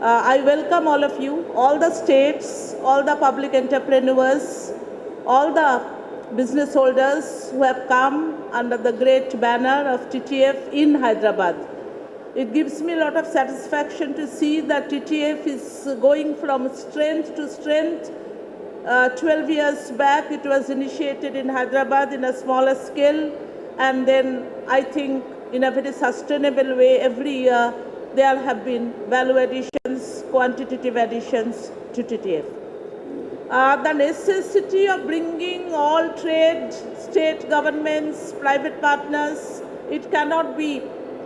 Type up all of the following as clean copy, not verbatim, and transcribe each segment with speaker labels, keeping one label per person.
Speaker 1: I welcome all of you, all the states, all the public entrepreneurs, all the business holders who have come under the great banner of TTF in Hyderabad. It gives me a lot of satisfaction to see that TTF is going from strength to strength. 12 years back, it was initiated in Hyderabad in a smaller scale, and then I think in a very sustainable way, every year there have been value additions, quantitative additions to TTF. The necessity of bringing all trade, state governments, private partners, it cannot be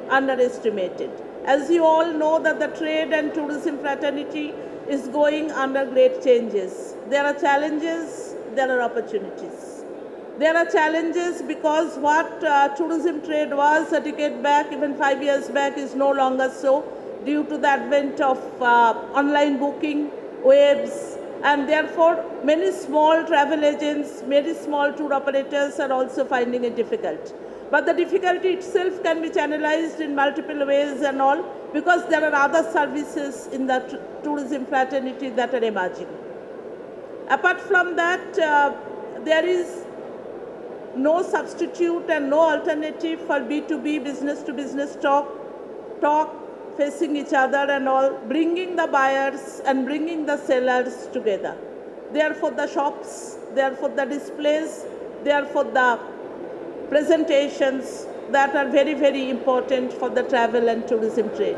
Speaker 1: underestimated. As you all know that the trade and tourism fraternity is going under great changes. There are challenges, there are opportunities. There are challenges because what tourism trade was a decade back, even 5 years back, is no longer so due to the advent of online booking, webs, and therefore many small travel agents, many small tour operators are also finding it difficult. But the difficulty itself can be channelized in multiple ways and all because there are other services in the tourism fraternity that are emerging. Apart from that, there is no substitute and no alternative for B2B, business-to-business talk facing each other and all, bringing the buyers and bringing the sellers together. Therefore, the shops, therefore the displays, therefore the presentations that are very, very important for the travel and tourism trade.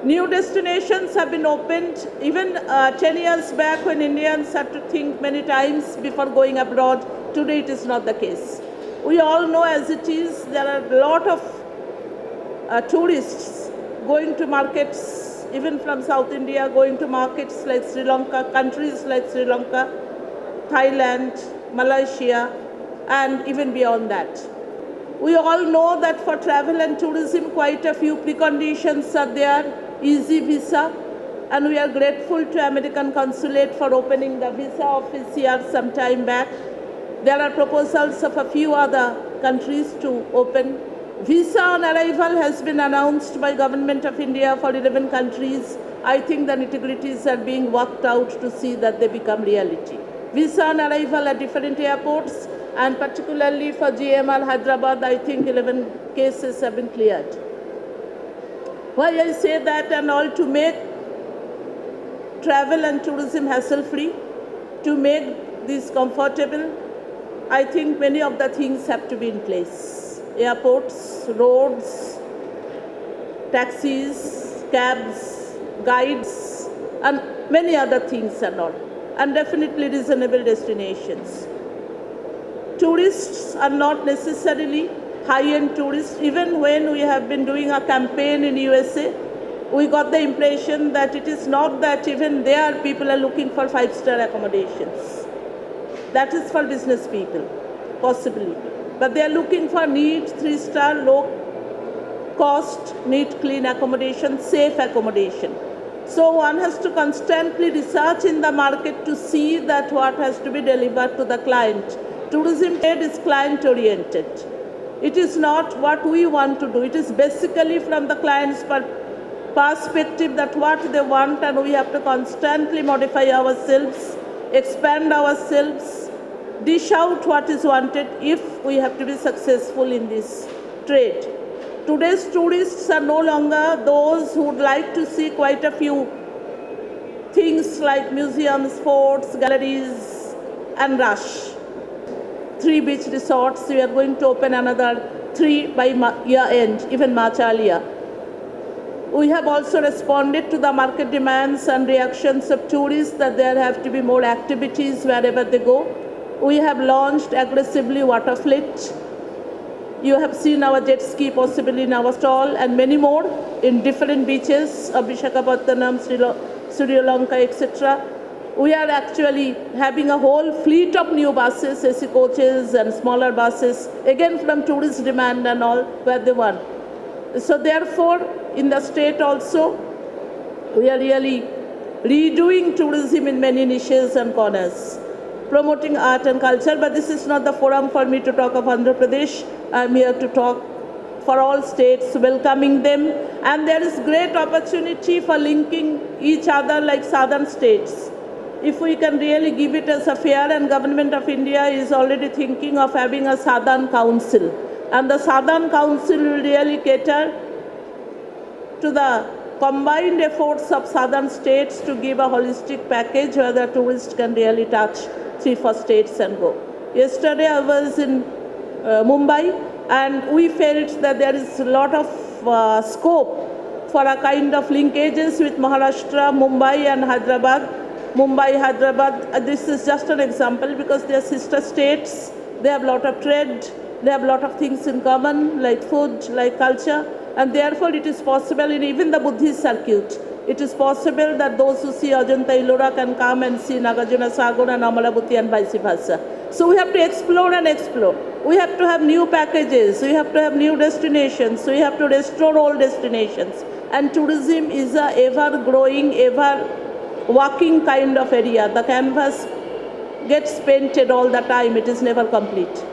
Speaker 1: New destinations have been opened. Even 10 years back when Indians had to think many times before going abroad, today it is not the case. We all know as it is, there are a lot of tourists going to markets, even from South India, going to markets like Sri Lanka, countries like Sri Lanka, Thailand, Malaysia, and even beyond that. We all know that for travel and tourism, quite a few preconditions are there. Easy visa, and we are grateful to American Consulate for opening the visa office here some time back. There are proposals of a few other countries to open. Visa on arrival has been announced by Government of India for 11 countries. I think the nitty-gritties are being worked out to see that they become reality. Visa on arrival at different airports, and particularly for GMR Hyderabad, I think 11 cases have been cleared. Why I say that and all, to make travel and tourism hassle-free, to make this comfortable, I think many of the things have to be in place. Airports, roads, taxis, cabs, guides, and many other things and all, and definitely reasonable destinations. Tourists are not necessarily high-end tourists. Even when we have been doing a campaign in USA, we got the impression that it is not that even there people are looking for 5-star accommodations. That is for business people, possibly. But they are looking for neat 3-star, low-cost, neat, clean accommodation, safe accommodation. So one has to constantly research in the market to see that what has to be delivered to the client. Tourism trade is client-oriented. It is not what we want to do. It is basically from the client's perspective that what they want, and we have to constantly modify ourselves, expand ourselves, dish out what is wanted if we have to be successful in this trade. Today's tourists are no longer those who would like to see quite a few things like museums, forts, galleries, and rush. 3 beach resorts, we are going to open another 3 by year end, even much earlier. We have also responded to the market demands and reactions of tourists that there have to be more activities wherever they go. We have launched aggressively water fleet. You have seen our jet ski possibly in our stall, and many more in different beaches of Visakhapatnam, Sri Lanka, etc. We are actually having a whole fleet of new buses, AC coaches and smaller buses, again from tourist demand and all where they want. So therefore, in the state also, we are really redoing tourism in many niches and corners, promoting art and culture, but this is not the forum for me to talk of Andhra Pradesh. I am here to talk for all states, welcoming them. And there is great opportunity for linking each other like southern states. If we can really give it as a fair, and Government of India is already thinking of having a Southern Council. And the Southern Council will really cater to the combined efforts of southern states to give a holistic package where the tourists can really touch 3-4 states and go. Yesterday I was in Mumbai, and we felt that there is a lot of scope for a kind of linkages with Maharashtra, Mumbai and Hyderabad. Mumbai, Hyderabad, this is just an example because they are sister states, they have a lot of trade, they have a lot of things in common like food, like culture, and therefore it is possible in even the Buddhist circuit. It is possible that those who see Ajanta Ellora can come and see Nagarjuna Sagar and Amalabuti and vice versa. So we have to explore and explore. We have to have new packages, we have to have new destinations, we have to restore old destinations. And tourism is a ever growing, ever walking kind of area. The canvas gets painted all the time, it is never complete.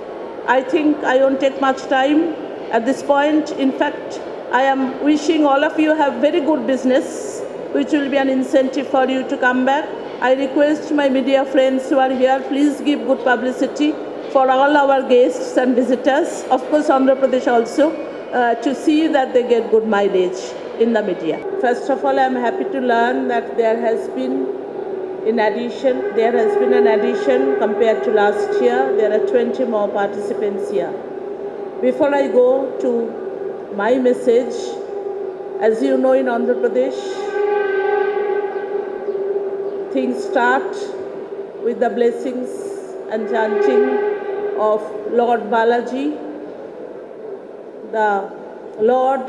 Speaker 1: I think I won't take much time at this point. In fact, I am wishing all of you have very good business, which will be an incentive for you to come back. I request my media friends who are here, please give good publicity for all our guests and visitors, of course Andhra Pradesh also, to see that they get good mileage in the media. First of all, I am happy to learn that there has been an addition compared to last year. There are 20 more participants here. Before I go to my message, as you know, in Andhra Pradesh, things start with the blessings and chanting of Lord Balaji, the Lord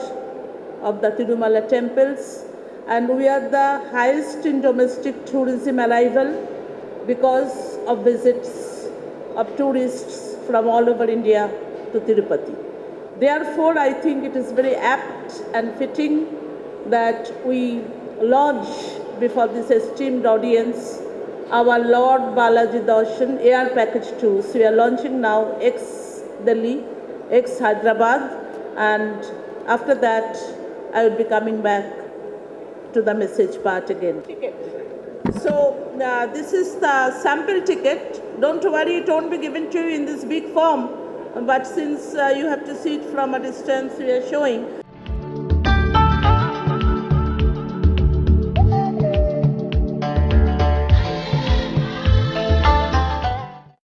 Speaker 1: of the Tirumala temples, and we are the highest in domestic tourism arrival because of visits of tourists from all over India to Tirupati. Therefore, I think it is very apt and fitting that we launch before this esteemed audience our Lord Balaji Darshan Air Package Tours. We are launching now ex-Delhi, ex-Hyderabad, and after that I will be coming back to the message part again. So this is the sample ticket. Don't worry, it won't be given to you in this big form, but since you have to see it from a distance, we are showing.